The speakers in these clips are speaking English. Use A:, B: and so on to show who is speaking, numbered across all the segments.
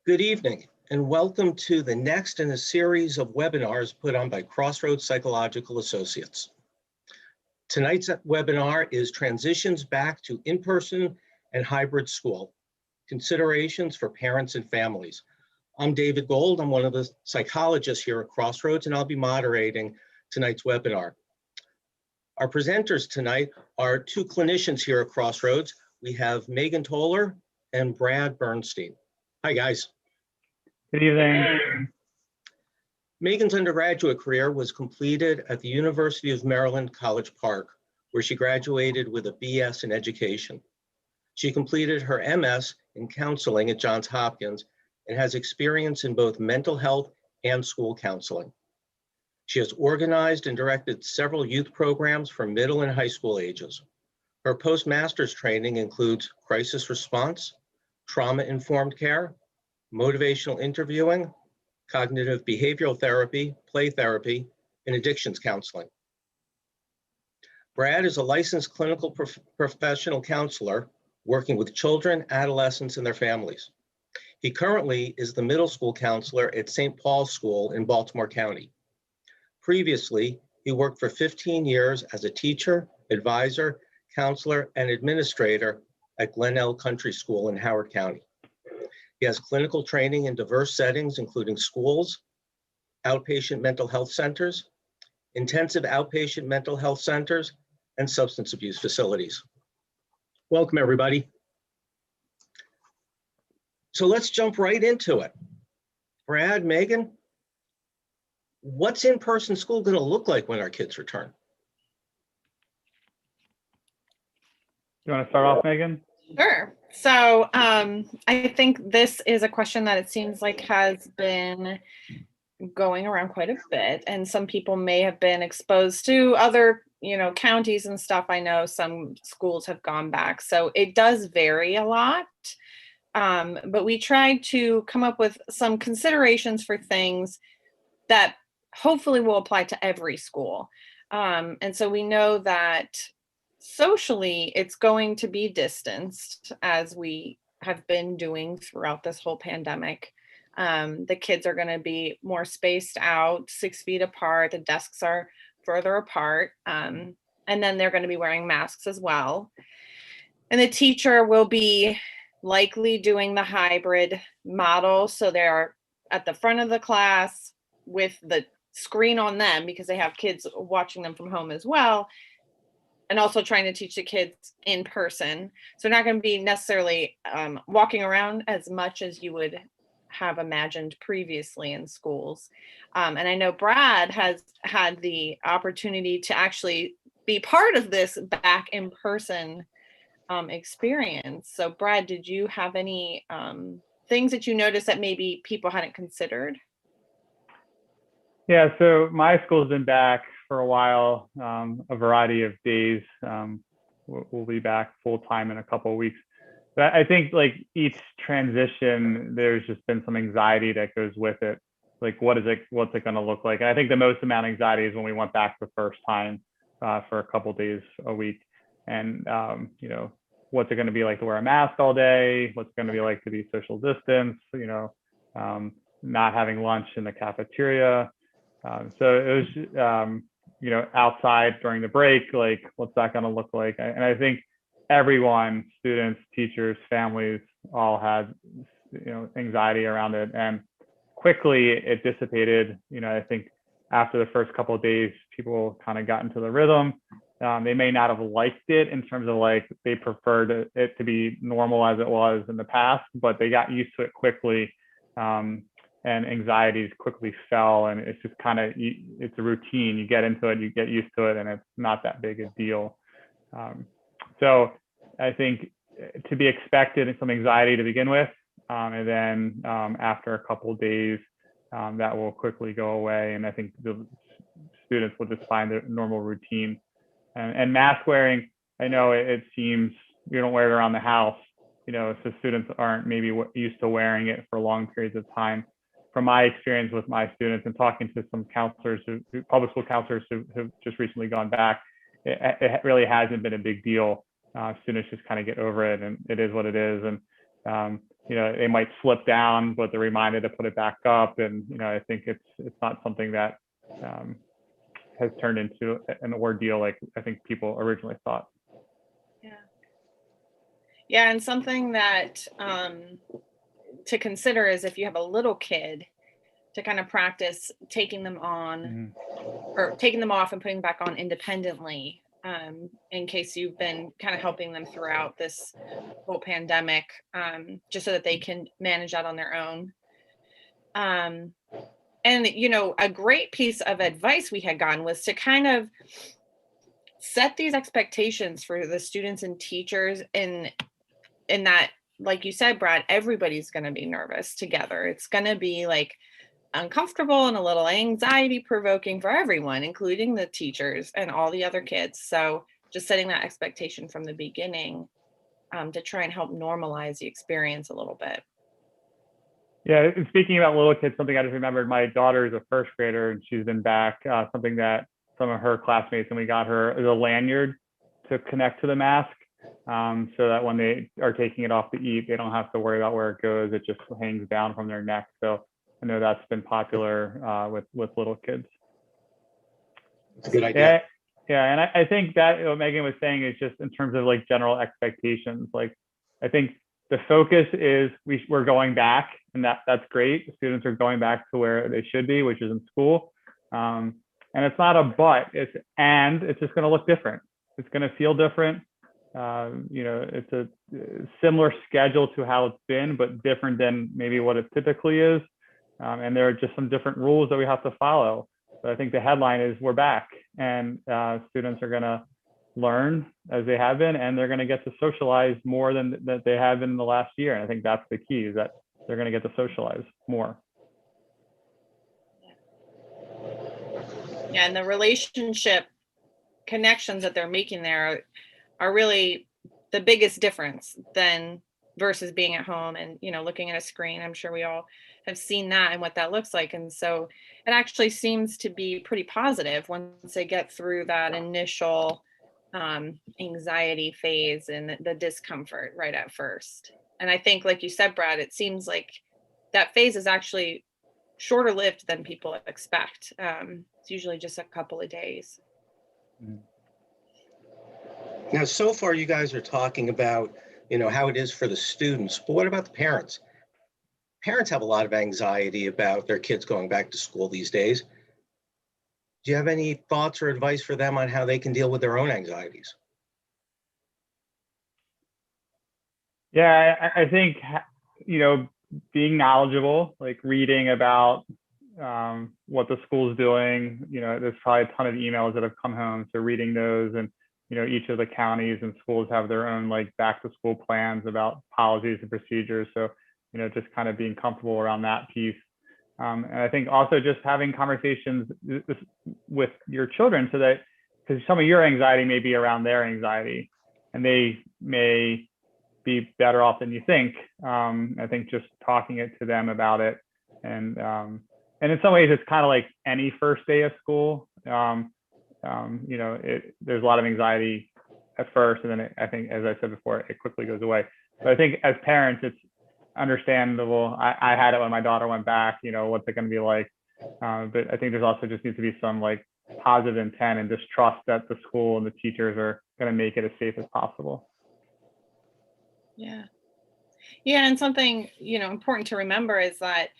A: Good evening, and welcome to the next in a series of webinars put on by Crossroads Psychological Associates. Tonight's webinar is Transitions Back to In-Person and Hybrid School, Considerations for Parents and Families. I'm David Gold. I'm one of the psychologists here at Crossroads, and I'll be moderating tonight's webinar. Our presenters tonight are two clinicians here at Crossroads. We have Meghan Toler and Brad Bernstein. Hi, guys.
B: Good evening.
A: Meghan's undergraduate career was completed at the University of Maryland, College Park, where she graduated with a BS in education. She completed her MS in counseling at Johns Hopkins and has experience in both mental health and school counseling. She has organized and directed several youth programs for middle and high school ages. Her postmaster's training includes crisis response, trauma-informed care, motivational interviewing, cognitive behavioral therapy, play therapy, and addictions counseling. Brad is a licensed clinical professional counselor working with children, adolescents, and their families. He currently is the middle school counselor at St. Paul's School in Baltimore County. Previously, he worked for 15 years as a teacher, advisor, counselor, and administrator at Glenelg Country School in Howard County. He has clinical training in diverse settings, including schools, outpatient mental health centers, intensive outpatient mental health centers, and substance abuse facilities. Welcome, everybody. So let's jump right into it. Brad, Meghan, what's in-person school going to look like when our kids return?
B: You want to start off, Meghan?
C: Sure. So I think this is a question that it seems like has been going around quite a bit, and some people may have been exposed to other, counties and stuff. I know some schools have gone back, so it does vary a lot. But we tried to come up with some considerations for things that hopefully will apply to every school. And so we know that socially, it's going to be distanced, as we have been doing throughout this whole pandemic. The kids are going to be more spaced out, 6 feet apart. The desks are further apart. And then they're going to be wearing masks as well. And the teacher will be likely doing the hybrid model. So they're at the front of the class with the screen on them because they have kids watching them from home as well, and also trying to teach the kids in person. So not going to be necessarily walking around as much as you would have imagined previously in schools. And I know Brad has had the opportunity to actually be part of this back in person experience. So Brad, did you have any things that you noticed that maybe people hadn't considered?
B: Yeah, so my school's been back for a while, a variety of days. We'll be back full time in a couple of weeks. But I think like each transition, there's just been some anxiety that goes with it. Like, what's it going to look like? And I think the most amount of anxiety is when we went back the first time for a couple of days a week. And, what's it going to be like to wear a mask all day? What's it going to be like to be social distance, not having lunch in the cafeteria. So it was, outside during the break, like, what's that going to look like? And I think everyone, students, teachers, families, all had, anxiety around it. And quickly it dissipated. I think after the first couple of days, people kind of got into the rhythm. They may not have liked it in terms of like they preferred it to be normal as it was in the past, but they got used to it quickly. And anxieties quickly fell, and it's just kind of, it's a routine. You get into it, you get used to it, and it's not that big a deal. So I think to be expected some anxiety to begin with, and then after a couple of days, that will quickly go away. And I think the students will just find their normal routine. And mask wearing, I know it seems you don't wear it around the house, so students aren't maybe used to wearing it for long periods of time. From my experience with my students and talking to some counselors, public school counselors who've just recently gone back, it really hasn't been a big deal. Students just kind of get over it, and it is what it is. And they might slip down, but they're reminded to put it back up. And, I think it's not something that has turned into an ordeal like I think people originally thought.
C: Yeah. Yeah, and something that to consider is if you have a little kid, to kind of practice taking them on or taking them off and putting them back on independently, in case you've been kind of helping them throughout this whole pandemic, just so that they can manage that on their own. And, a great piece of advice we had gotten was to kind of set these expectations for the students and teachers in that, like you said, Brad, everybody's going to be nervous together. It's going to be like uncomfortable and a little anxiety provoking for everyone, including the teachers and all the other kids. So just setting that expectation from the beginning, to try and help normalize the experience a little bit.
B: Yeah, and speaking about little kids, something I just remembered, my daughter is a first grader and she's been back, something that some of her classmates, and we got her, is a lanyard to connect to the mask, so that when they are taking it off to eat, they don't have to worry about where it goes. It just hangs down from their neck. So I know that's been popular with little kids.
A: That's a good idea.
B: Yeah, and I think that what Megan was saying is just in terms of like general expectations. Like, I think the focus is we're going back, and that's great. The students are going back to where they should be, which is in school. And it's not a but, it's just going to look different. It's going to feel different. It's a similar schedule to how it's been, but different than maybe what it typically is. And there are just some different rules that we have to follow. But I think the headline is we're back, and students are going to learn as they have been, and they're going to get to socialize more than that they have been in the last year. And I think that's the key, is that they're going to get to socialize more.
C: Yeah, and the relationship connections that they're making there are really the biggest difference than versus being at home and looking at a screen. I'm sure we all have seen that and what that looks like. And so it actually seems to be pretty positive once they get through that initial anxiety phase and the discomfort right at first. And I think, like you said, Brad, it seems like that phase is actually shorter lived than people expect. It's usually just a couple of days.
A: Now, so far, you guys are talking about, how it is for the students, but what about the parents? Parents have a lot of anxiety about their kids going back to school these days. Do you have any thoughts or advice for them on how they can deal with their own anxieties?
B: Yeah, I think, being knowledgeable, like reading about what the school's doing. There's probably a ton of emails that have come home, so reading those, and each of the counties and schools have their own like back to school plans about policies and procedures. So just kind of being comfortable around that piece. And I think also just having conversations with your children, so that, because some of your anxiety may be around their anxiety, and they may be better off than you think. I think just talking it to them about it, and in some ways it's kind of like any first day of school. There's a lot of anxiety at first, and then I think, as I said before, it quickly goes away. But I think as parents, it's understandable. I had it when my daughter went back, what's it going to be like? But I think there's also just needs to be some like positive intent and just trust that the school and the teachers are going to make it as safe as possible.
C: Yeah. And something, important to remember is that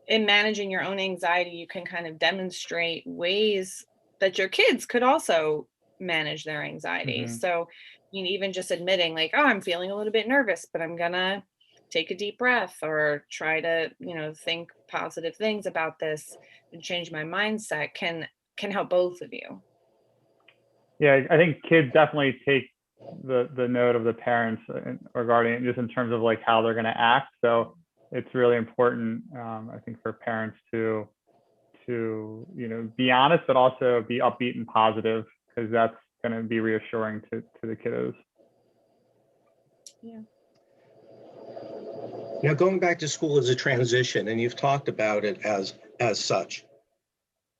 C: in managing your own anxiety, you can kind of demonstrate ways that your kids could also manage their anxiety.
B: Mm-hmm.
C: So, even just admitting like, oh, I'm feeling a little bit nervous, but I'm gonna take a deep breath, or try to, think positive things about this and change my mindset can help both of you.
B: Yeah, I think kids definitely take the note of the parents regarding it, just in terms of like how they're going to act. So it's really important, I think, for parents to be honest, but also be upbeat and positive, because that's going to be reassuring to the kiddos.
C: Yeah.
A: Now, going back to school is a transition, and you've talked about it as such.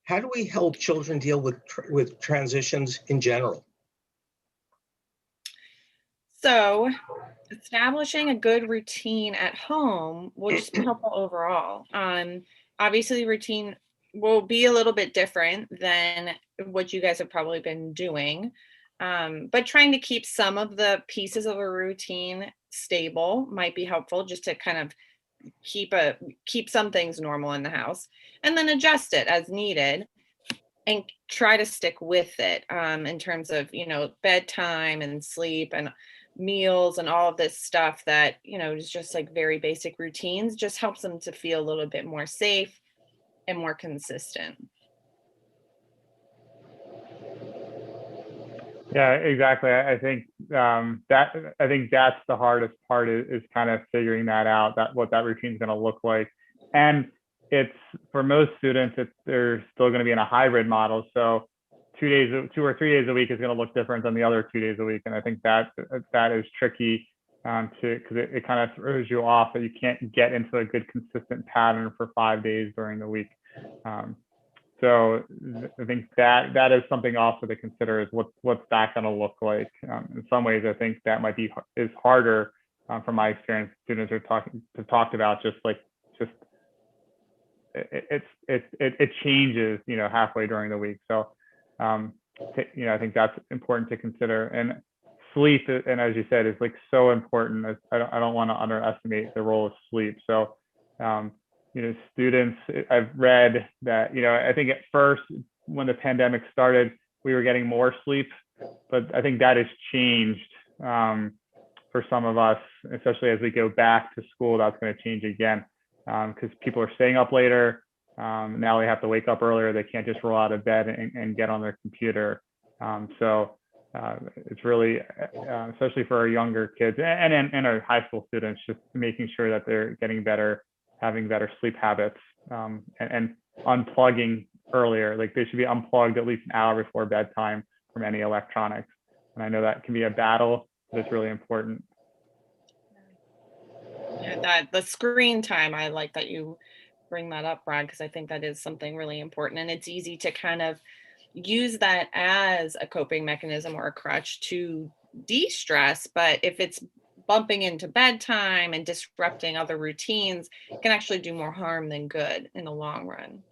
A: How do we help children deal with transitions in general?
C: So establishing a good routine at home will just be helpful overall. Obviously, routine will be a little bit different than what you guys have probably been doing. But trying to keep some of the pieces of a routine stable might be helpful, just to kind of keep some things normal in the house, and then adjust it as needed and try to stick with it, in terms of, bedtime and sleep and meals and all of this stuff that, is just like very basic routines, just helps them to feel a little bit more safe and more consistent.
B: Yeah, exactly. I think that's the hardest part is kind of figuring that out, that what that routine is going to look like. And it's for most students, they're still going to be in a hybrid model. So 2 or 3 days a week is going to look different than the other 2 days a week. And I think that is tricky, because it kind of throws you off, that you can't get into a good consistent pattern for 5 days during the week. So I think that is something also to consider, is what's that going to look like. In some ways, I think that might be is harder, from my experience. Students have talked about it changes, halfway during the week. So I think that's important to consider. And sleep, and as you said, is like so important. I don't want to underestimate the role of sleep. So students, I've read that, I think at first when the pandemic started, we were getting more sleep, but I think that has changed, for some of us, especially as we go back to school. That's going to change again, because people are staying up later. Now they have to wake up earlier. They can't just roll out of bed and get on their computer. So it's really, especially for our younger kids and our high school students, just making sure that they're getting better, having better sleep habits, and unplugging earlier. Like, they should be unplugged at least an hour before bedtime from any electronics. And I know that can be a battle, but it's really important.
C: Yeah, that the screen time, I like that you bring that up, Brad, because I think that is something really important. And it's easy to kind of use that as a coping mechanism or a crutch to de-stress. But if it's bumping into bedtime and disrupting other routines, it can actually do more harm than good in the long run.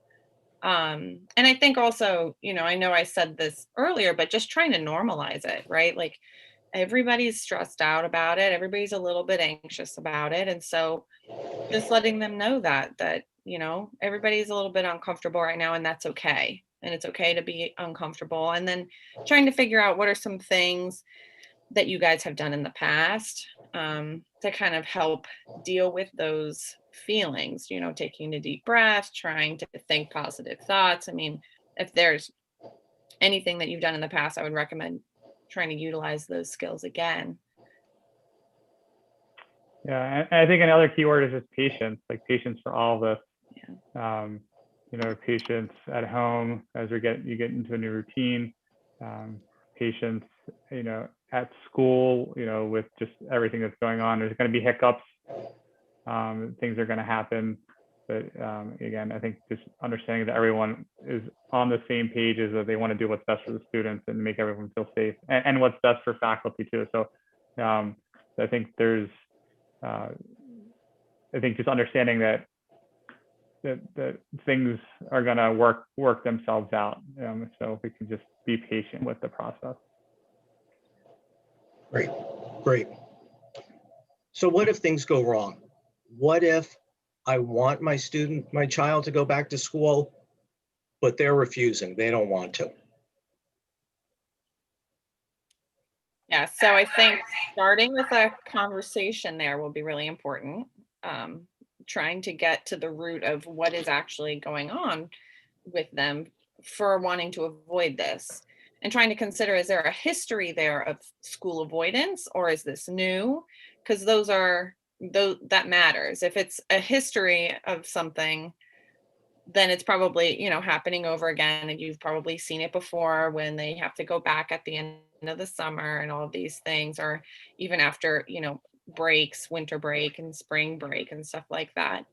C: And I think also, I know I said this earlier, but just trying to normalize it, right? Like, everybody's stressed out about it. Everybody's a little bit anxious about it. And so just letting them know that, everybody's a little bit uncomfortable right now, and that's okay. And it's okay to be uncomfortable. And then trying to figure out what are some things that you guys have done in the past, to kind of help deal with those feelings, taking a deep breath, trying to think positive thoughts. I mean, if there's anything that you've done in the past, I would recommend trying to utilize those skills again.
B: Yeah, and I think another key word is just patience, like patience for all of this.
C: Yeah.
B: Patience at home as you get into a new routine, patience, at school, with just everything that's going on. There's going to be hiccups, things are going to happen. But again, I think just understanding that everyone is on the same page, is that they want to do what's best for the students and make everyone feel safe, and what's best for faculty too. So I think there's, I think just understanding that things are going to work themselves out. So if we can just be patient with the process.
A: Great. So what if things go wrong? What if I want my child to go back to school, but they're refusing, they don't want to?
C: Yeah, so I think starting with a conversation there will be really important. Trying to get to the root of what is actually going on with them for wanting to avoid this, and trying to consider, is there a history there of school avoidance, or is this new? Because that matters. If it's a history of something, then it's probably, happening over again, and you've probably seen it before, when they have to go back at the end of the summer and all of these things, or even after, breaks, winter break and spring break and stuff like that.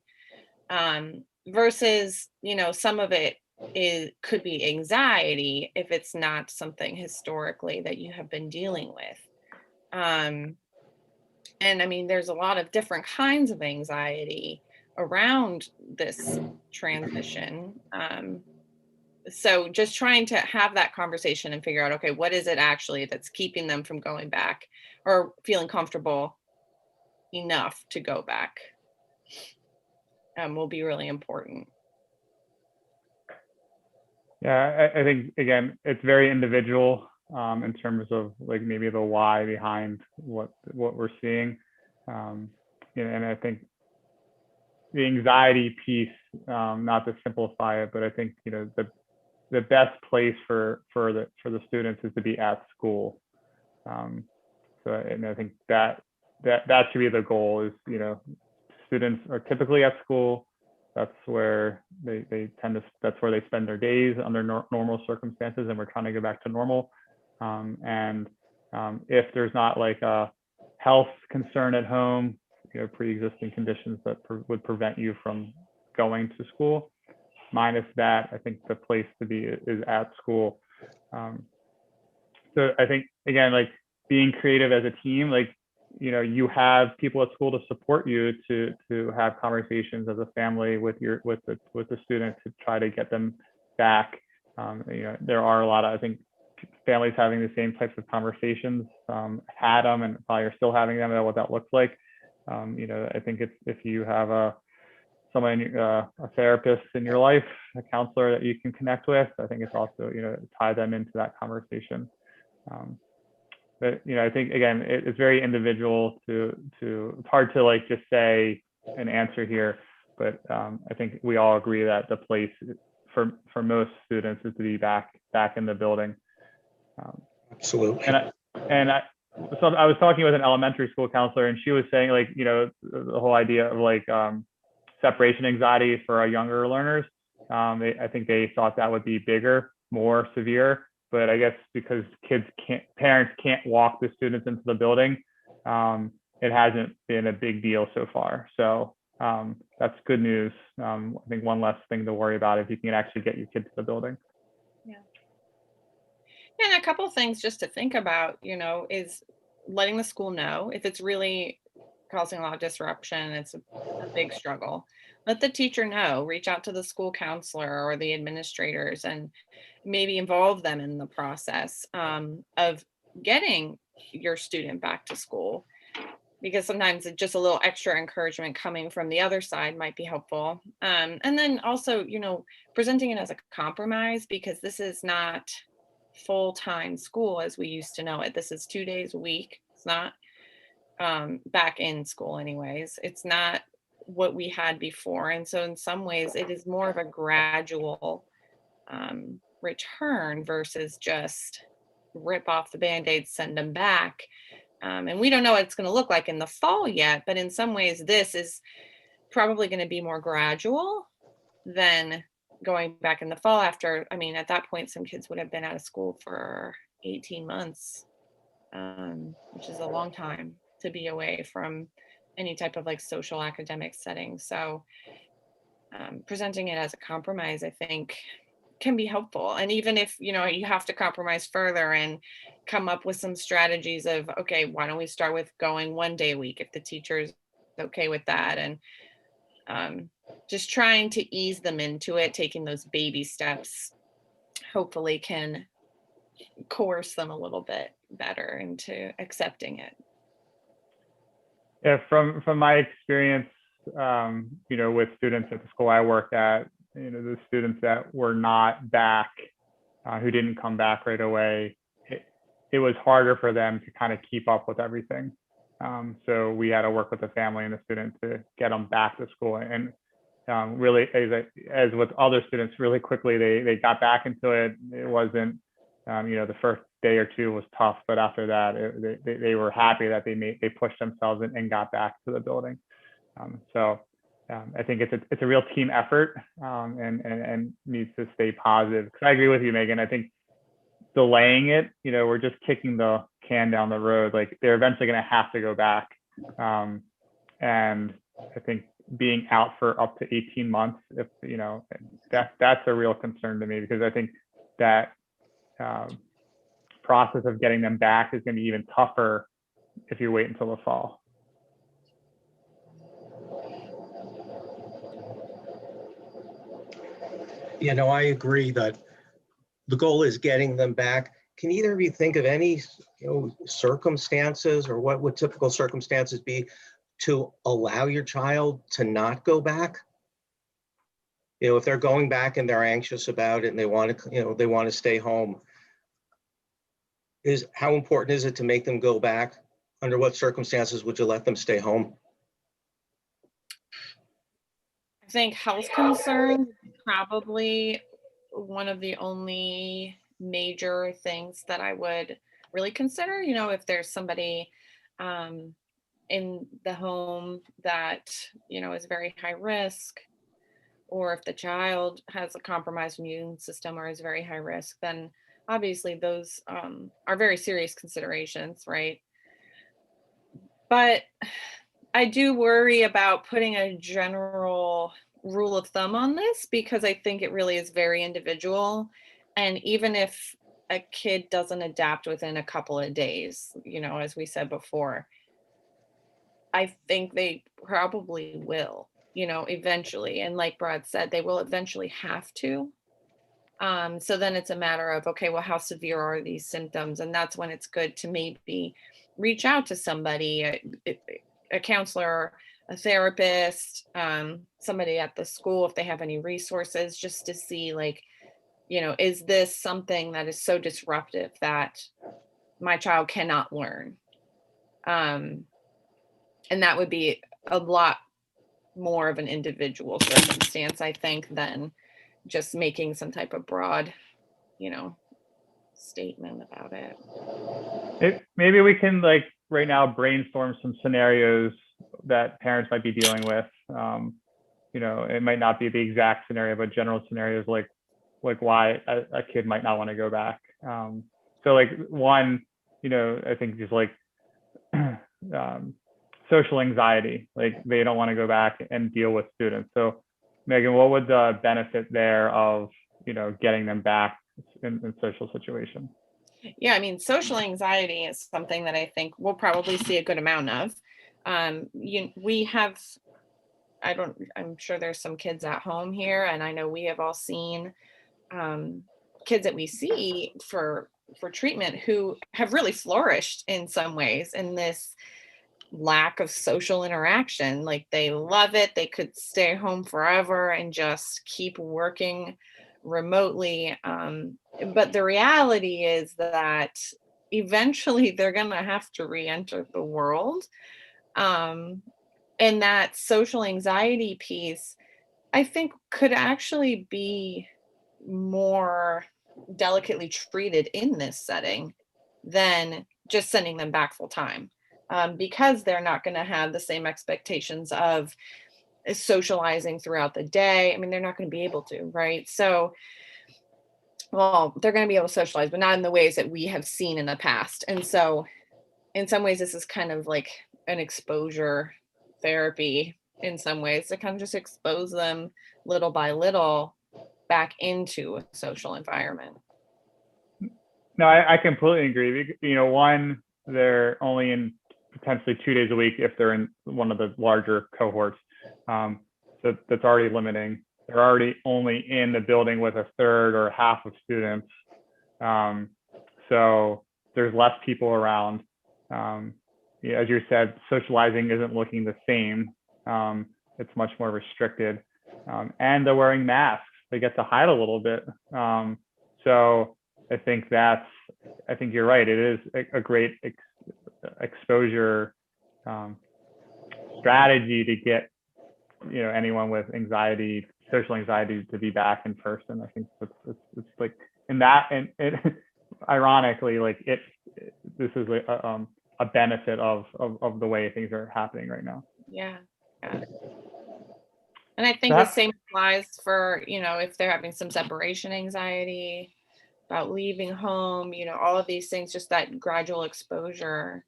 C: Versus, some of it could be anxiety if it's not something historically that you have been dealing with. And I mean, there's a lot of different kinds of anxiety around this transition. So just trying to have that conversation and figure out, okay, what is it actually that's keeping them from going back or feeling comfortable enough to go back, will be really important.
B: Yeah, I think again, it's very individual in terms of like maybe the why behind what we're seeing, and I think the anxiety piece, not to simplify it, but I think the best place for the students is to be at school. And I think that should be the goal. Is students are typically at school. That's where they tend to. That's where they spend their days under normal circumstances, and we're trying to go back to normal. If there's not like a health concern at home, pre-existing conditions that would prevent you from going to school, minus that, I think the place to be is at school. So I think again, like being creative as a team, like you have people at school to support you to have conversations as a family with the students to try to get them back. There are a lot of, I think, families having the same types of conversations, had them and probably are still having them about what that looks like. I think if you have someone, a therapist in your life, a counselor that you can connect with, I think it's also, tie them into that conversation. But I think again, it's very individual it's hard to like just say an answer here, but I think we all agree that the place for most students is to be back in the building.
A: Absolutely.
B: So I was talking with an elementary school counselor, and she was saying like, the whole idea of like separation anxiety for our younger learners. I think they thought that would be bigger, more severe. But I guess because parents can't walk the students into the building, it hasn't been a big deal so far. So that's good news. I think one less thing to worry about if you can actually get your kids to the building.
C: Yeah. And a couple of things just to think about, is letting the school know if it's really causing a lot of disruption, it's a big struggle. Let the teacher know, reach out to the school counselor or the administrators and maybe involve them in the process of getting your student back to school, because sometimes just a little extra encouragement coming from the other side might be helpful. And then also, presenting it as a compromise, because this is not full-time school as we used to know it. This is 2 days a week. It's not back in school anyways. It's not what we had before. And so in some ways it is more of a gradual return versus just rip off the Band-Aid, send them back. And we don't know what it's going to look like in the fall yet, but in some ways this is probably going to be more gradual than going back in the fall after, at that point, some kids would have been out of school for 18 months, which is a long time to be away from any type of like social academic setting. So presenting it as a compromise, I think, can be helpful. And even if, you have to compromise further and come up with some strategies of, okay, why don't we start with going 1 day a week if the teacher's okay with that, and just trying to ease them into it, taking those baby steps, hopefully can coerce them a little bit better into accepting it.
B: Yeah, from my experience, with students at the school I worked at, the students that were not back, who didn't come back right away, it was harder for them to kind of keep up with everything. So we had to work with the family and the student to get them back to school. And really, as with other students, really quickly they got back into it. It wasn't, the first day or two was tough, but after that, they were happy that they pushed themselves and got back to the building. I think it's a real team effort, and needs to stay positive. Because I agree with you, Megan. I think delaying it, we're just kicking the can down the road. Like they're eventually going to have to go back, and I think being out for up to 18 months, if that's a real concern to me, because I think that process of getting them back is going to be even tougher if you wait until the fall.
A: You know, I agree that the goal is getting them back. Can either of you think of any, circumstances, or what would typical circumstances be to allow your child to not go back? If they're going back and they're anxious about it and they want to, they want to stay home, how important is it to make them go back? Under what circumstances would you let them stay home?
C: I think health concerns probably one of the only major things that I would really consider. If there's somebody in the home that is very high risk, or if the child has a compromised immune system or is very high risk, then obviously those are very serious considerations, right? But I do worry about putting a general rule of thumb on this, because I think it really is very individual. And even if a kid doesn't adapt within a couple of days, as we said before, I think they probably will, eventually. And like Brad said, they will eventually have to. So then it's a matter of, okay, well, how severe are these symptoms? And that's when it's good to maybe reach out to somebody, a counselor, a therapist, somebody at the school, if they have any resources, just to see, like, is this something that is so disruptive that my child cannot learn? And that would be a lot more of an individual circumstance, I think, than just making some type of broad, statement about it.
B: Maybe we can, like, right now brainstorm some scenarios that parents might be dealing with. It might not be the exact scenario, but general scenarios like why a kid might not want to go back. So like one, I think just like social anxiety, like they don't want to go back and deal with students. So Megan, what would the benefit there of, getting them back in social situation?
C: Yeah, I mean, social anxiety is something that I think we'll probably see a good amount of. We have, I'm sure there's some kids at home here, and I know we have all seen kids that we see for treatment who have really flourished in some ways in this lack of social interaction. Like, they love it. They could stay home forever and just keep working remotely. But the reality is that eventually they're going to have to re-enter the world. And that social anxiety piece, I think, could actually be more delicately treated in this setting than just sending them back full time, because they're not going to have the same expectations of socializing throughout the day. I mean, they're not going to be able to, right? So, well, they're going to be able to socialize, but not in the ways that we have seen in the past. And so, in some ways, this is kind of like an exposure therapy in some ways, to kind of just expose them little by little back into a social environment.
B: No, I completely agree. One, they're only in potentially 2 days a week if they're in one of the larger cohorts. So that's already limiting. They're already only in the building with a third or half of students. So there's less people around. As you said, socializing isn't looking the same. It's much more restricted. And they're wearing masks. They get to hide a little bit. So I think you're right. It is a great exposure strategy to get anyone with anxiety, social anxiety, to be back in person. I think it's like in that, and it ironically, like this is a benefit of the way things are happening right now.
C: Yeah. And I think the same applies for, if they're having some separation anxiety about leaving home, all of these things, just that gradual exposure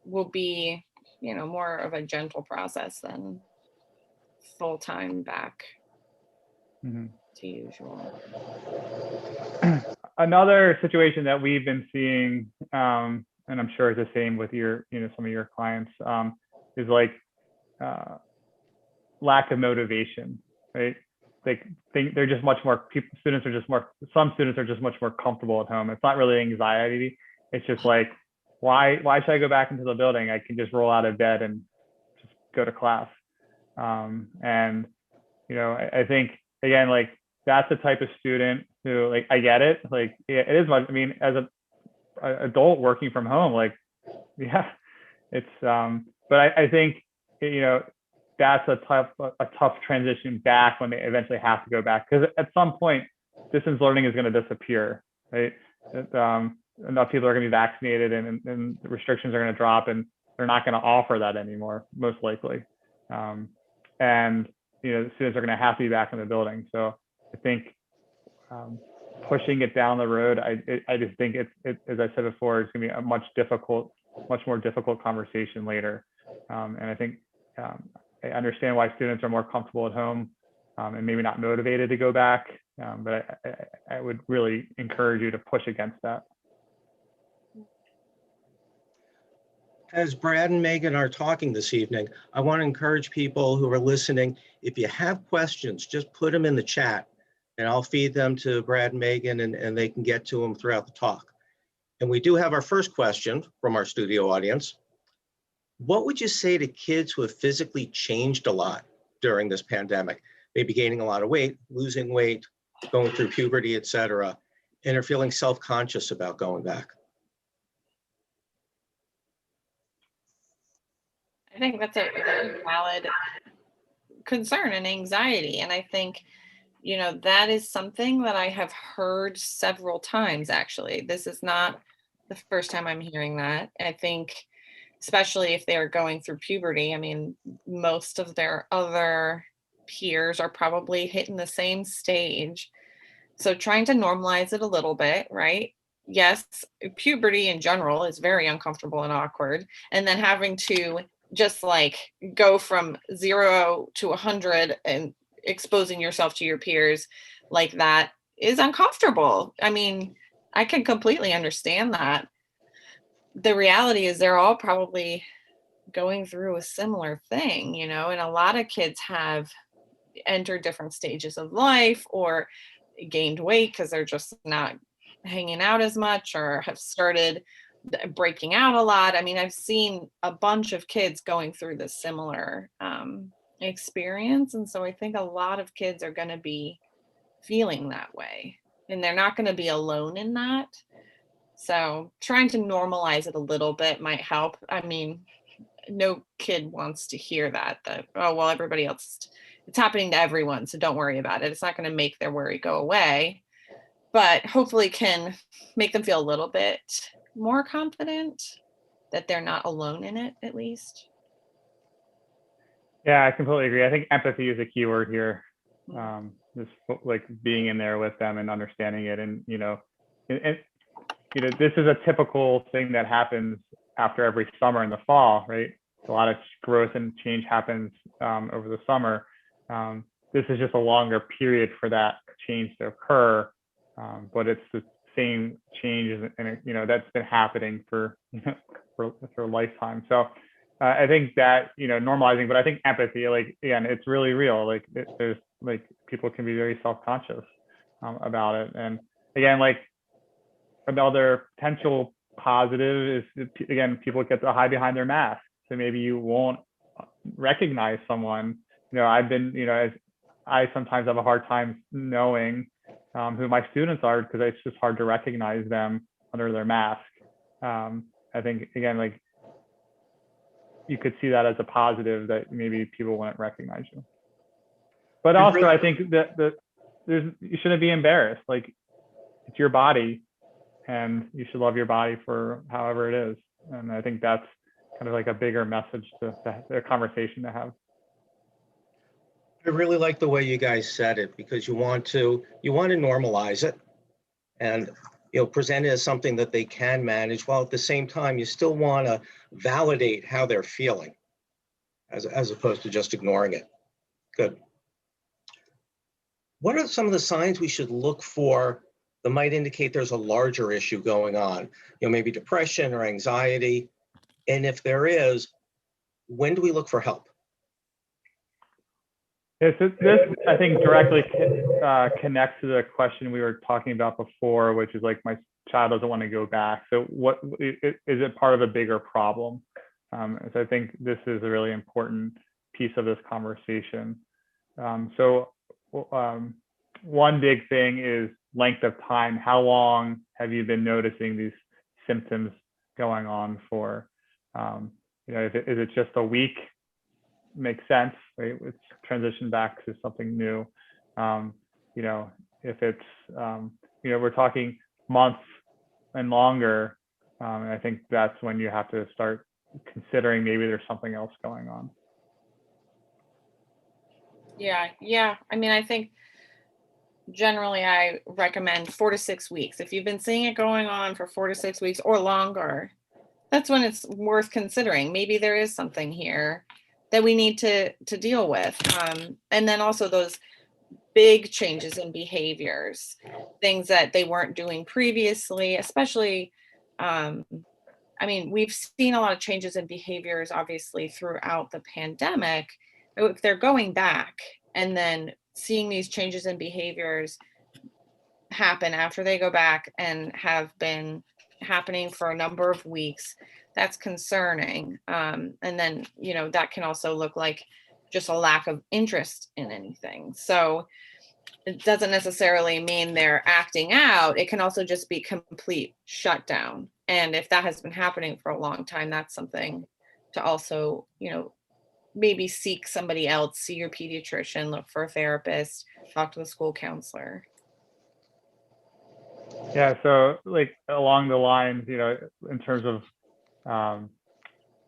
C: will be, more of a gentle process than full-time back to usual.
B: Another situation that we've been seeing, and I'm sure it's the same with your, some of your clients, is like lack of motivation, right? think they're just much more, some students are just much more comfortable at home. It's not really anxiety. It's just like, why should I go back into the building? I can just roll out of bed and just go to class. And, you know, I think, again, like, that's the type of student who, like, I get it. Like, it is much, I mean, as an adult working from home, like, yeah, it's, but I think, you know, that's a tough transition back when they eventually have to go back. Because at some point, distance learning is going to disappear, right? Enough people are going to be vaccinated, and the restrictions are going to drop, and they're not going to offer that anymore, most likely. And, you know, the students are going to have to be back in the building. So I think pushing it down the road, I just think it's as I said before, it's going to be a much more difficult conversation later. And I think I understand why students are more comfortable at home and maybe not motivated to go back. But I would really encourage you to push against that.
A: As Brad and Megan are talking this evening, I want to encourage people who are listening, if you have questions, just put them in the chat and I'll feed them to Brad and Megan, and they can get to them throughout the talk. And we do have our first question from our studio audience. What would you say to kids who have physically changed a lot during this pandemic, maybe gaining a lot of weight, losing weight, going through puberty, et cetera, and are feeling self-conscious about going back?
C: I think that's a very valid concern and anxiety. And I think, you know, that is something that I have heard several times, actually. This is not the first time I'm hearing that. I think, especially if they're going through puberty, I mean, most of their other peers are probably hitting the same stage. So trying to normalize it a little bit, right? Yes, puberty in general is very uncomfortable and awkward. And then having to just like go from 0 to 100 and exposing yourself to your peers like that is uncomfortable. I mean, I can completely understand that. The reality is they're all probably going through a similar thing, you know, and a lot of kids have entered different stages of life or gained weight because they're just not hanging out as much or have started breaking out a lot. I mean, I've seen a bunch of kids going through this similar experience. And so I think a lot of kids are going to be feeling that way, and they're not going to be alone in that. So trying to normalize it a little bit might help. I mean, no kid wants to hear that, oh, well, everybody else, it's happening to everyone, so don't worry about it. It's not going to make their worry go away, but hopefully can make them feel a little bit more confident that they're not alone in it, at least.
B: Yeah, I completely agree. I think empathy is a key word here. Just like being in there with them and understanding it. And, you know, this is a typical thing that happens after every summer in the fall, right? A lot of growth and change happens over the summer. This is just a longer period for that change to occur, but it's the same change, and you know, that's been happening for a lifetime. So I think that, you know, normalizing, but I think empathy, like, again, it's really real. Like there's like people can be very self-conscious about it. And again, like another potential positive is, again, people get to hide behind their mask. So maybe you won't recognize someone. You know, I've been, you know, as I sometimes have a hard time knowing who my students are because it's just hard to recognize them under their mask. I think, again, like you could see that as a positive, that maybe people wouldn't recognize you. But also, I think that you shouldn't be embarrassed. Like, it's your body, and you should love your body for however it is. And I think that's kind of like a bigger message to a conversation to have.
A: I really like the way you guys said it, because you want to normalize it and, you know, present it as something that they can manage, while at the same time you still want to validate how they're feeling as opposed to just ignoring it. Good. What are some of the signs we should look for that might indicate there's a larger issue going on? You know, maybe depression or anxiety. And if there is, when do we look for help?
B: Yeah, so this, I think, directly connects to the question we were talking about before, which is like, my child doesn't want to go back. So what is it part of a bigger problem? So I think this is a really important piece of this conversation. One big thing is length of time. How long have you been noticing these symptoms going on for? Is it just a week? Makes sense, right? It's transition back to something new. If it's, we're talking months and longer, and I think that's when you have to start considering maybe there's something else going on.
C: Yeah. I mean, I think generally I recommend 4 to 6 weeks. If you've been seeing it going on for 4 to 6 weeks or longer, that's when it's worth considering. Maybe there is something here that we need to deal with. And then also those big changes in behaviors, things that they weren't doing previously, especially, I mean, we've seen a lot of changes in behaviors, obviously, throughout the pandemic. If they're going back and then seeing these changes in behaviors happen after they go back and have been happening for a number of weeks, that's concerning. And then, that can also look like just a lack of interest in anything. So it doesn't necessarily mean they're acting out. It can also just be complete shutdown. And if that has been happening for a long time, that's something to also, maybe seek somebody else, see your pediatrician, look for a therapist, talk to the school counselor.
B: Yeah, so like along the lines, in terms of,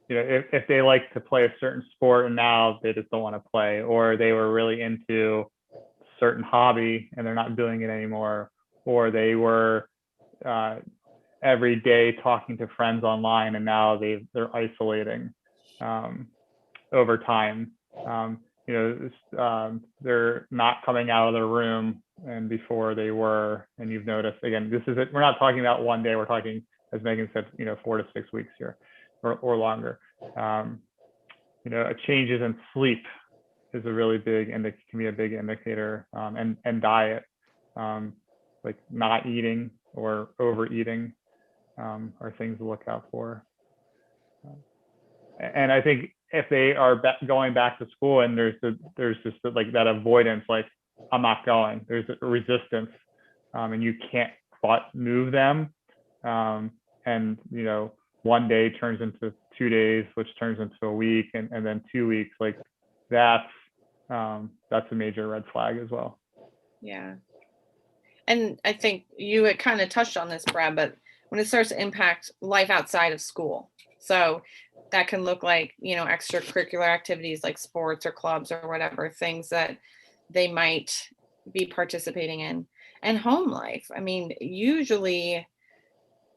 B: if they like to play a certain sport and now they just don't want to play, or they were really into certain hobby and they're not doing it anymore, or they were every day talking to friends online and now they're isolating over time. They're not coming out of their room, and before they were, and you've noticed, again, this is it. We're not talking about one day. We're talking, as Meghan said, 4 to 6 weeks here, or longer. Changes in sleep is a really big, and it can be a big indicator, and diet, like not eating or overeating, are things to look out for. And I think if they are going back to school and there's just like that avoidance, like, I'm not going, there's a resistance, and you can't move them, and one day turns into 2 days, which turns into a week, and then 2 weeks, like that's a major red flag as well.
C: Yeah. And I think you had kind of touched on this, Brad, but when it starts to impact life outside of school, so that can look like, extracurricular activities like sports or clubs or whatever, things that they might be participating in, and home life. I mean, usually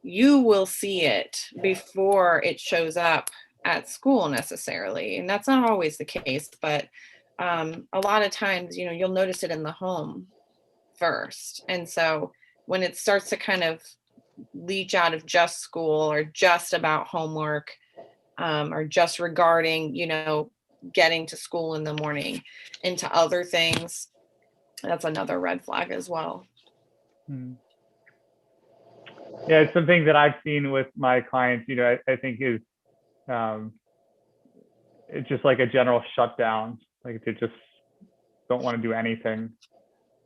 C: you will see it before it shows up at school necessarily. And that's not always the case, but a lot of times, you'll notice it in the home first. And so when it starts to kind of leach out of just school or just about homework, or just regarding, getting to school in the morning, into other things, that's another red flag as well.
B: Yeah, it's something that I've seen with my clients, I think is, it's just like a general shutdown, like they just don't want to do anything.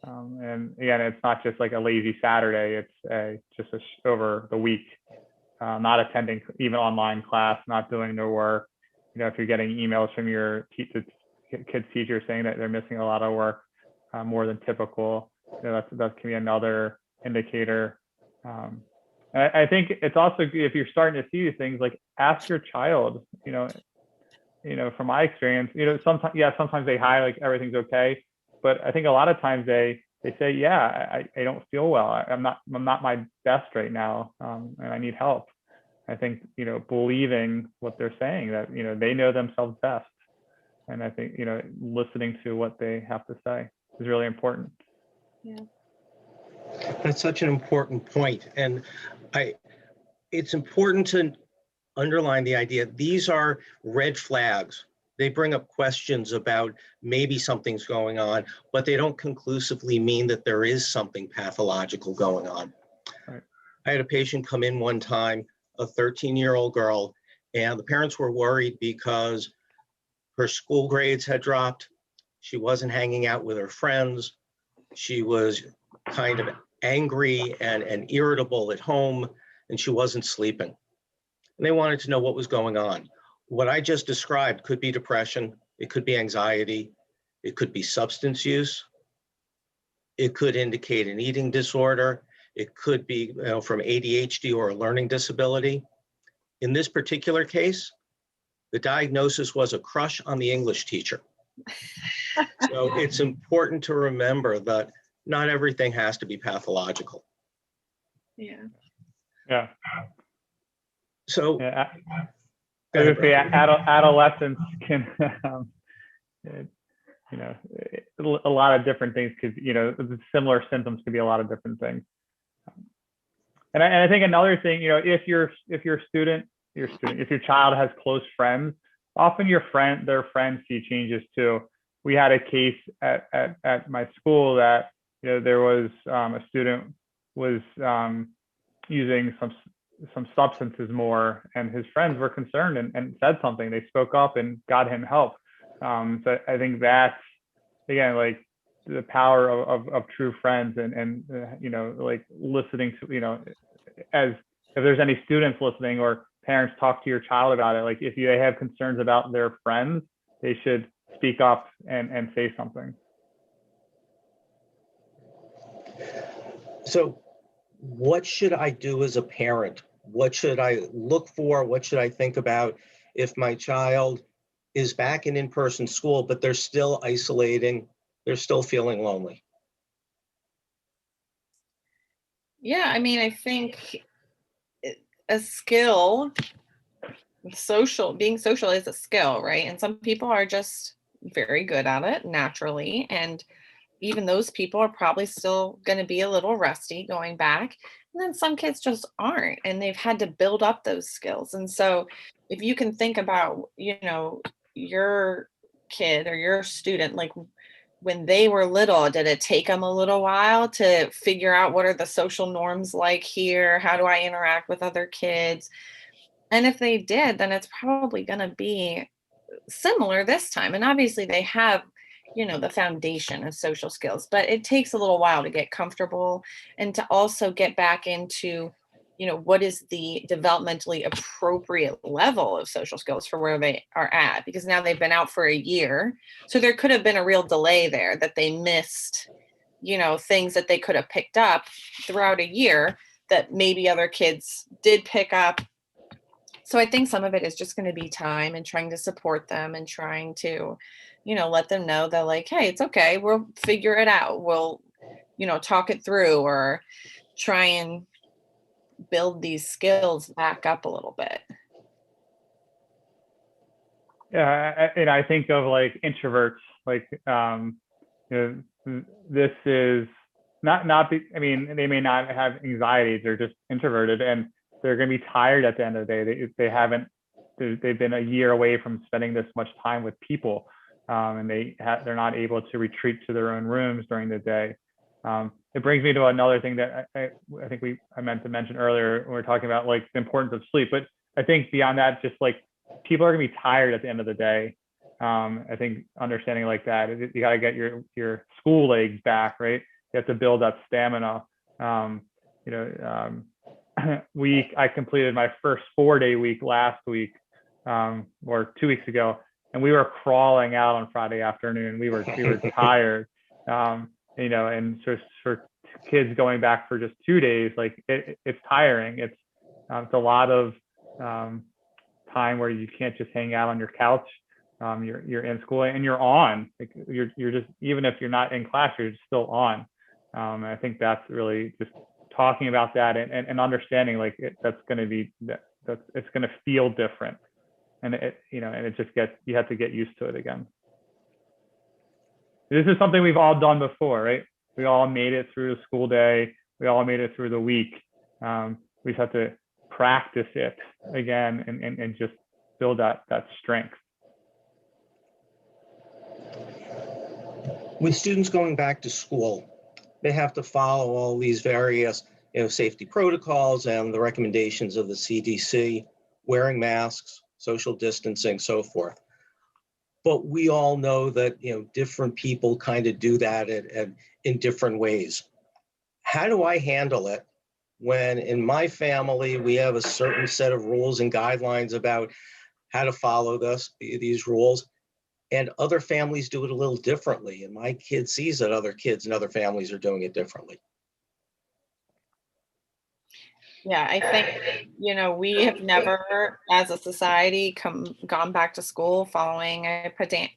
B: And again, it's not just like a lazy Saturday, it's over the week, not attending even online class, not doing their work. If you're getting emails from your kids' teacher saying that they're missing a lot of work, more than typical, that can be another indicator. And I think it's also good if you're starting to see these things, like ask your child, from my experience, sometimes they hide, like everything's okay. But I think a lot of times they say, yeah, I don't feel well. I'm not my best right now, and I need help. I think, believing what they're saying, that, they know themselves best. And I think, listening to what they have to say is really important.
C: Yeah.
A: That's such an important point. And it's important to underline the idea, these are red flags. They bring up questions about maybe something's going on, but they don't conclusively mean that there is something pathological going on.
B: Right.
A: I had a patient come in one time, a 13-year-old girl, and the parents were worried because her school grades had dropped. She wasn't hanging out with her friends. She was kind of angry and irritable at home, and she wasn't sleeping. And they wanted to know what was going on. What I just described could be depression. It could be anxiety. It could be substance use. It could indicate an eating disorder. It could be from ADHD or a learning disability. In this particular case, the diagnosis was a crush on the English teacher. So it's important to remember that not everything has to be pathological.
C: Yeah.
B: Yeah.
A: So
B: Yeah.
A: go ahead, Brad.
B: Adolescents can, a lot of different things could, similar symptoms could be a lot of different things. And I think another thing, if your child has close friends, often their friends see changes too. We had a case at my school that, there was a student was using some substances more, and his friends were concerned and said something. They spoke up and got him help. So I think that's, again, like the power of true friends and like listening to, as if there's any students listening or parents, talk to your child about it. Like if they have concerns about their friends, they should speak up and say something.
A: So what should I do as a parent? What should I look for? What should I think about if my child is back in in-person school, but they're still isolating, they're still feeling lonely?
C: Yeah, I mean, I think a skill, being social is a skill, right? And some people are just very good at it naturally. And even those people are probably still going to be a little rusty going back. And then some kids just aren't, and they've had to build up those skills. And so if you can think about, your kid or your student, like when they were little, did it take them a little while to figure out what are the social norms like here? How do I interact with other kids? And if they did, then it's probably going to be similar this time. And obviously they have, the foundation of social skills, but it takes a little while to get comfortable and to also get back into, what is the developmentally appropriate level of social skills for where they are at, because now they've been out for a year. So there could have been a real delay there that they missed, things that they could have picked up throughout a year that maybe other kids did pick up. So I think some of it is just going to be time and trying to support them and trying to, let them know that, like, hey, it's okay. We'll figure it out. We'll, talk it through, or try and build these skills back up a little bit.
B: Yeah. And I think of like introverts, like, this is they may not have anxiety. They're just introverted, and they're going to be tired at the end of the day. They've been a year away from spending this much time with people, and they're not able to retreat to their own rooms during the day. It brings me to another thing that I think I meant to mention earlier when we were talking about like the importance of sleep. But I think beyond that, just like people are going to be tired at the end of the day. I think understanding like that, you got to get your school legs back, right? You have to build that stamina. I completed my first 4-day week last week, or 2 weeks ago, and we were crawling out on Friday afternoon. We were tired, and so for kids going back for just 2 days, like it's tiring. It's a lot of time where you can't just hang out on your couch. You're in school and you're on. Like you're just, even if you're not in class, you're still on. And I think that's really just talking about that and understanding like that's going to be that's it's going to feel different, and it just you have to get used to it again. This is something we've all done before, right? We all made it through the school day. We all made it through the week. We just have to practice it again and just build that strength.
A: With students going back to school, they have to follow all these various, safety protocols and the recommendations of the CDC, wearing masks, social distancing, so forth. But we all know that, different people kind of do that in different ways. How do I handle it when in my family, we have a certain set of rules and guidelines about how to follow these rules, and other families do it a little differently, and my kid sees that other kids and other families are doing it differently?
C: Yeah, I think, we have never, as a society, gone back to school following a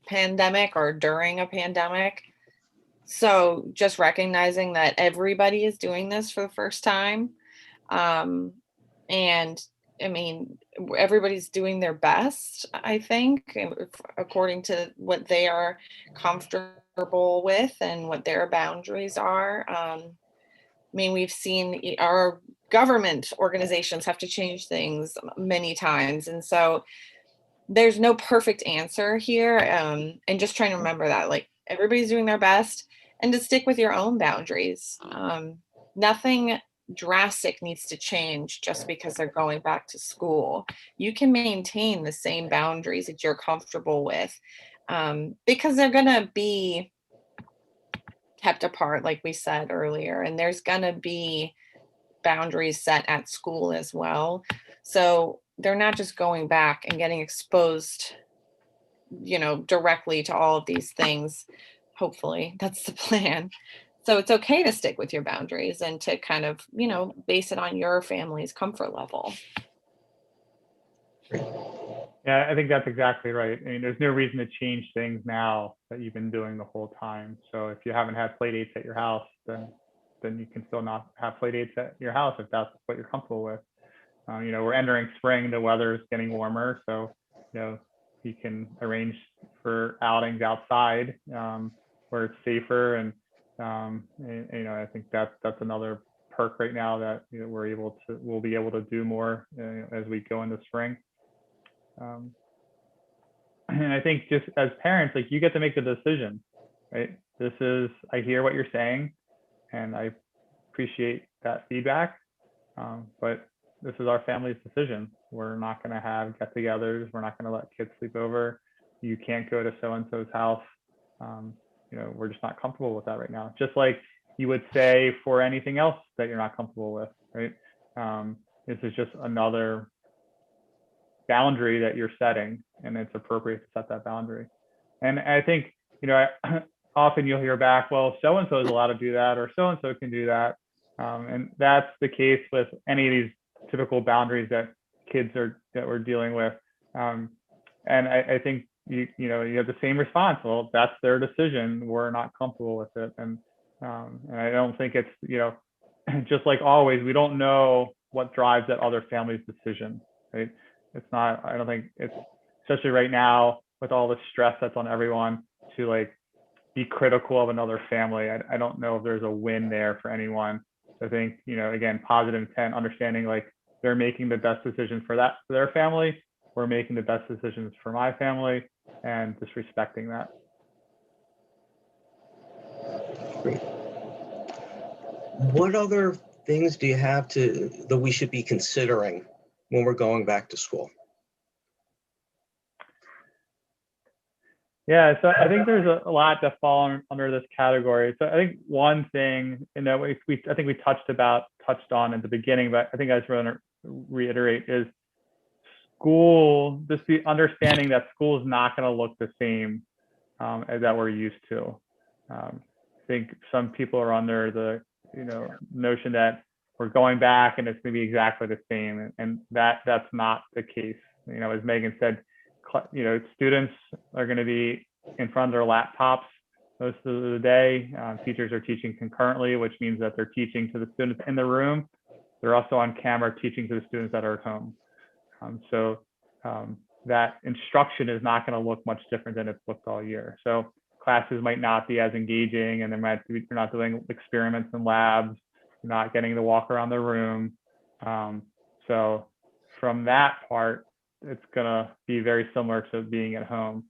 C: pandemic or during a pandemic. So just recognizing that everybody is doing this for the first time. Um, and I mean, everybody's doing their best, I think, according to what they are comfortable with and what their boundaries are. I mean, we've seen our government organizations have to change things many times. And so there's no perfect answer here. And just trying to remember that, like, everybody's doing their best and to stick with your own boundaries. Nothing drastic needs to change just because they're going back to school. You can maintain the same boundaries that you're comfortable with, because they're going to be kept apart, like we said earlier, and there's going to be boundaries set at school as well. So they're not just going back and getting exposed, directly to all of these things. Hopefully, that's the plan. So it's okay to stick with your boundaries and to kind of, base it on your family's comfort level.
B: Yeah, I think that's exactly right. I mean, there's no reason to change things now that you've been doing the whole time. So if you haven't had play dates at your house, then you can still not have play dates at your house if that's what you're comfortable with. We're entering spring, the weather is getting warmer, so you can arrange for outings outside where it's safer, and I think that's another perk right now that we'll be able to do more as we go into spring. And I think just as parents, like, you get to make the decision, right? I hear what you're saying, and I appreciate that feedback, but this is our family's decision. We're not going to have get-togethers. We're not going to let kids sleep over. You can't go to so-and-so's house. We're just not comfortable with that right now. Just like you would say for anything else that you're not comfortable with, right? This is just another boundary that you're setting, and it's appropriate to set that boundary. And I think, often you'll hear back, well, so-and-so is allowed to do that, or so-and-so can do that. And that's the case with any of these typical boundaries that we're dealing with. And I think you have the same response. Well, that's their decision. We're not comfortable with it. And I don't think it's, just like always, we don't know what drives that other family's decision, right? I don't think it's, especially right now with all the stress that's on everyone, to like be critical of another family. I don't know if there's a win there for anyone. I think, again, positive intent, understanding like they're making the best decision for their family. We're making the best decisions for my family, and just respecting that.
A: Great. What other things do you have that we should be considering when we're going back to school?
B: Yeah, so I think there's a lot that fall under this category. So I think one thing, I think we touched on at the beginning, but I think I just want to reiterate is school, just the understanding that school is not going to look the same as that we're used to. I think some people are under the notion that we're going back and it's going to be exactly the same, and that's not the case. As Megan said, students are going to be in front of their laptops most of the day. Teachers are teaching concurrently, which means that they're teaching to the students in the room. They're also on camera teaching to the students that are at home. So that instruction is not going to look much different than it's looked all year. So classes might not be as engaging, and you're not doing experiments in labs, you're not getting to walk around the room. So from that part, it's going to be very similar to being at home.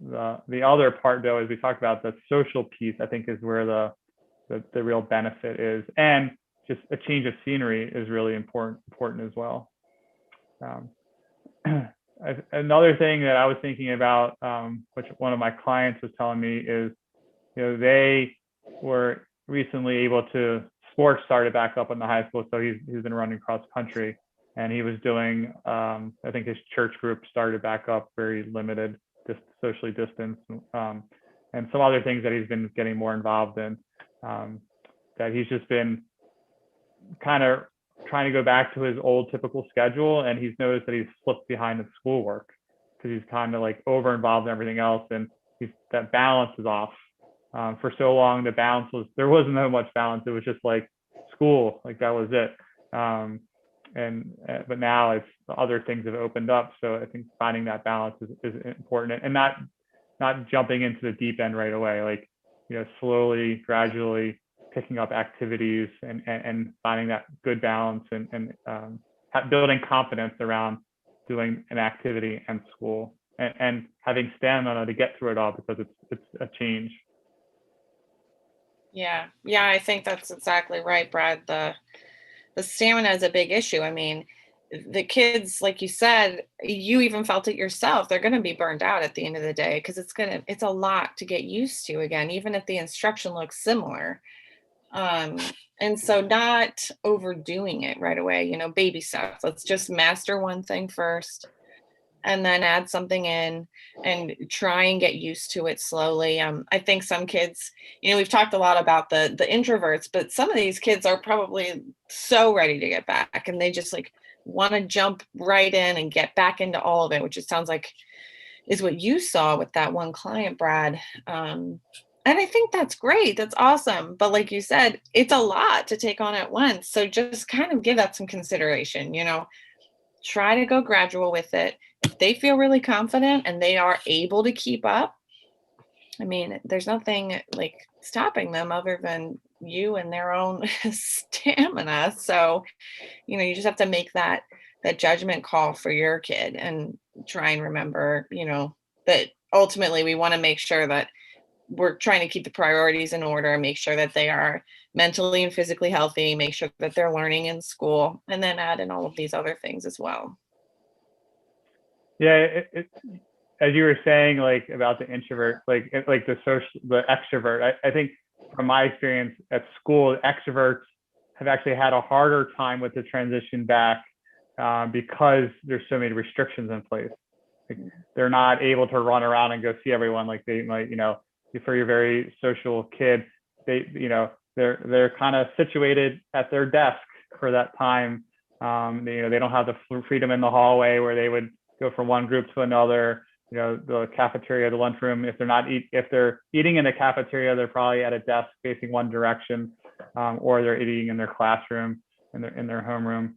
B: the other part, though, as we talked about, the social piece, I think is where the real benefit is, and just a change of scenery is really important as well. Another thing that I was thinking about, which one of my clients was telling me, is, they were recently able to, sports started back up in the high school, so he's been running cross country, and he was doing, I think his church group started back up, very limited, just socially distanced, and some other things that he's been getting more involved in, that he's just been kind of trying to go back to his old typical schedule, and he's noticed that he's slipped behind in schoolwork because he's kind of like over involved in everything else, and that balance is off. For so long, there wasn't that much balance. It was just like school, like that was it. But now it's other things have opened up. So I think finding that balance is important, and not jumping into the deep end right away, like, slowly, gradually picking up activities and finding that good balance and building confidence around doing an activity and school and having stamina to get through it all, because it's a change.
C: Yeah, I think that's exactly right, Brad. The stamina is a big issue. I mean, the kids, like you said, you even felt it yourself, they're going to be burned out at the end of the day, because it's a lot to get used to again, even if the instruction looks similar. And so not overdoing it right away, baby steps. Let's just master one thing first and then add something in and try and get used to it slowly. I think some kids, we've talked a lot about the introverts, but some of these kids are probably so ready to get back, and they just like want to jump right in and get back into all of it, which it sounds like is what you saw with that one client, Brad. And I think that's great. That's awesome. But like you said, it's a lot to take on at once. So just kind of give that some consideration, try to go gradual with it. If they feel really confident and they are able to keep up, I mean, there's nothing like stopping them other than you and their own stamina. So, you just have to make that judgment call for your kid and try and remember, that ultimately we want to make sure that we're trying to keep the priorities in order and make sure that they are mentally and physically healthy, make sure that they're learning in school, and then add in all of these other things as well.
B: Yeah, as you were saying, like about the introvert, like the extrovert, I think from my experience at school, extroverts have actually had a harder time with the transition back because there's so many restrictions in place. Like, they're not able to run around and go see everyone like they might, for your very social kid, they're kind of situated at their desk for that time. They don't have the freedom in the hallway where they would go from one group to another. The cafeteria, the lunchroom. If they're eating in the cafeteria, they're probably at a desk facing one direction, or they're eating in their classroom, in their homeroom.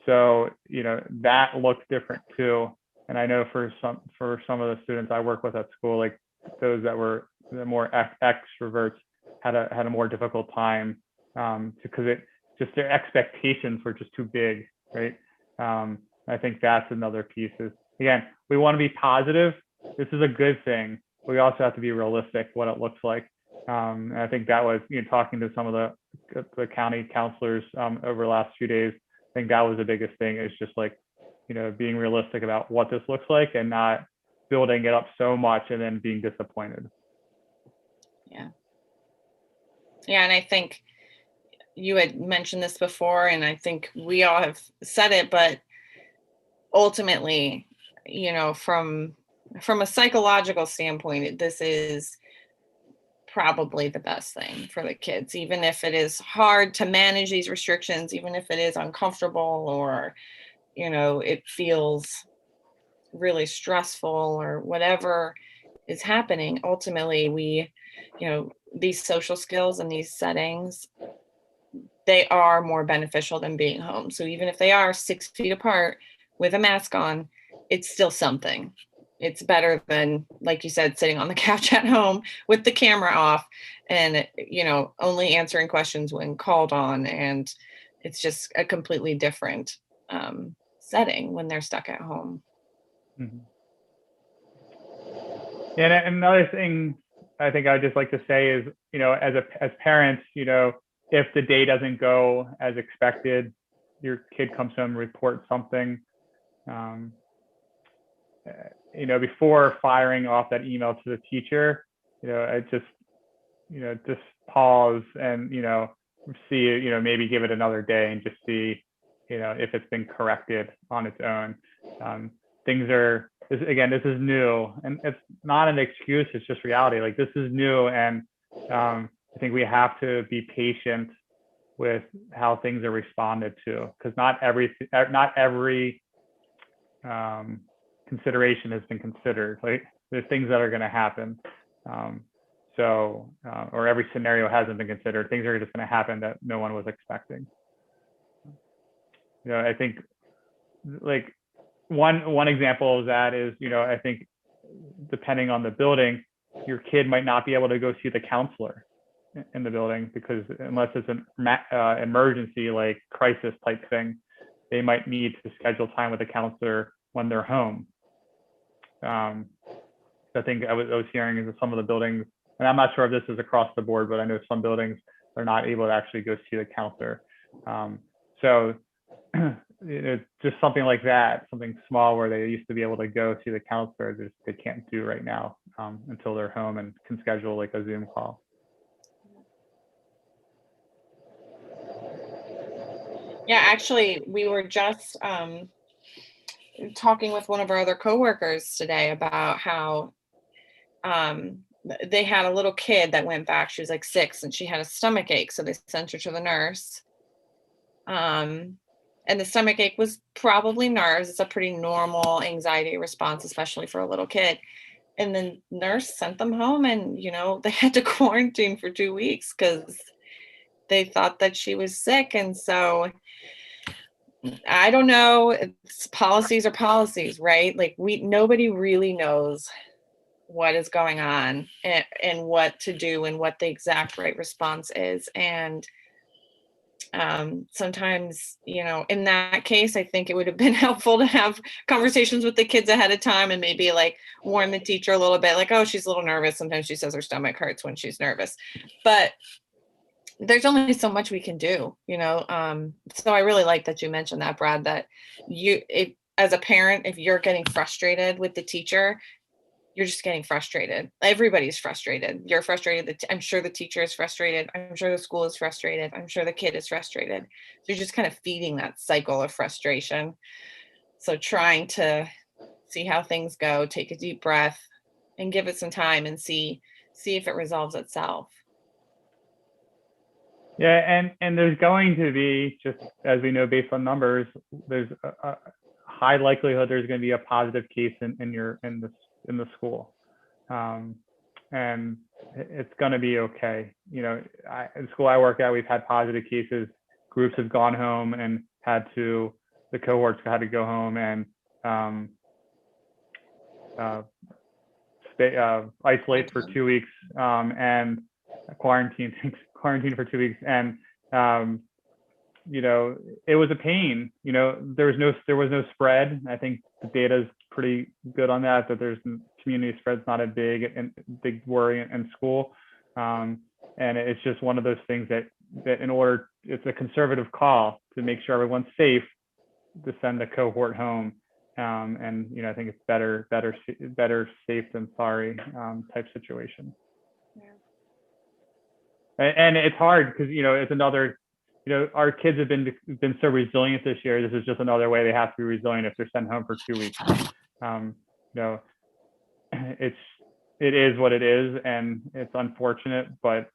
B: So that looks different too. And I know for some of the students I work with at school, like those that were the more extroverts had a more difficult time because their expectations were just too big, right? I think that's another piece. Is again, we want to be positive. This is a good thing. We also have to be realistic what it looks like. And I think that was talking to some of the county counselors over the last few days. I think that was the biggest thing. Is just like being realistic about what this looks like and not building it up so much and then being disappointed.
C: Yeah, and I think you had mentioned this before, and I think we all have said it, but ultimately, from a psychological standpoint, this is probably the best thing for the kids, even if it is hard to manage these restrictions, even if it is uncomfortable or, it feels really stressful or whatever is happening. Ultimately, these social skills and these settings, they are more beneficial than being home. So even if they are 6 feet apart with a mask on, it's still something. It's better than, like you said, sitting on the couch at home with the camera off and, only answering questions when called on. And it's just a completely different setting when they're stuck at home.
B: Mm-hmm. And another thing I think I'd just like to say is, as parents, if the day doesn't go as expected, your kid comes home and reports something, before firing off that email to the teacher, I just pause and, see, maybe give it another day and just see, if it's been corrected on its own. Things are, this is new, and it's not an excuse, it's just reality. Like, this is new, and I think we have to be patient with how things are responded to, because not every consideration has been considered. Like, there's things that are going to happen, or every scenario hasn't been considered. Things are just going to happen that no one was expecting. I think, like, one example of that is, I think, depending on the building, your kid might not be able to go see the counselor in the building, because unless it's an emergency, like crisis type thing, they might need to schedule time with the counselor when they're home. I think I was hearing is some of the buildings, and I'm not sure if this is across the board, but I know some buildings are not able to actually go see the counselor. So just something like that, something small where they used to be able to go see the counselor, they can't do right now until they're home and can schedule like a Zoom call.
C: Yeah, actually, we were just talking with one of our other coworkers today about how they had a little kid that went back. She was like 6 and she had a stomach ache, so they sent her to the nurse. And the stomach ache was probably nerves. It's a pretty normal anxiety response, especially for a little kid. And the nurse sent them home, and they had to quarantine for 2 weeks because they thought that she was sick. And so I don't know, policies are policies, right? Like, nobody really knows what is going on and what to do and what the exact right response is. And sometimes, in that case, I think it would have been helpful to have conversations with the kids ahead of time and maybe like warn the teacher a little bit, like, oh, she's a little nervous. Sometimes she says her stomach hurts when she's nervous, but there's only so much we can do, so I really like that you mentioned that, Brad, that as a parent, if you're getting frustrated with the teacher, you're just getting frustrated. Everybody's frustrated. You're frustrated. I'm sure the teacher is frustrated. I'm sure the school is frustrated. I'm sure the kid is frustrated. So you're just kind of feeding that cycle of frustration. So trying to see how things go, take a deep breath and give it some time and see if it resolves itself.
B: Yeah, and there's going to be, just as we know based on numbers, there's a high likelihood there's going to be a positive case in the school, and it's going to be okay. In the school I work at, we've had positive cases. Groups have gone home and the cohorts had to go home and isolate for 2 weeks and quarantine for 2 weeks. And it was a pain. There was no spread. I think the data is pretty good on that there's community spread's not a big worry in school. And it's just one of those things that it's a conservative call to make sure everyone's safe, to send the cohort home. And I think it's better safe than sorry type situation. Yeah. And it's hard because it's another, our kids have been so resilient this year. This is just another way they have to be resilient if they're sent home for 2 weeks. It is what it is, and it's unfortunate, but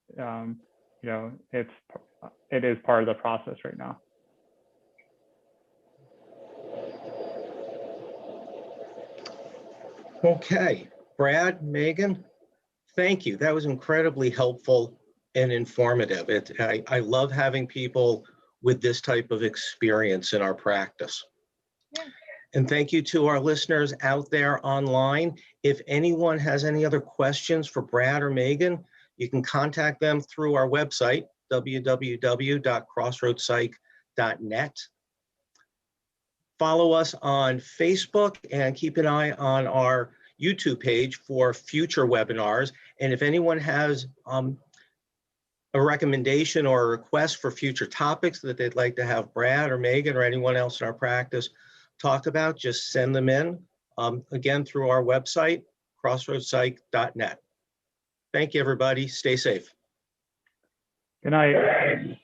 B: it is part of the process right now.
A: Okay, Brad, Meghan, thank you. That was incredibly helpful and informative. I love having people with this type of experience in our practice.
C: Yeah.
A: And thank you to our listeners out there online. If anyone has any other questions for Brad or Meghan, you can contact them through our website, www.crossroadspsych.net. Follow us on Facebook and keep an eye on our YouTube page for future webinars. And if anyone has a recommendation or a request for future topics that they'd like to have Brad or Megan or anyone else in our practice talk about, just send them in, again, through our website, crossroadspsych.net. Thank you, everybody. Stay safe.
B: Good night.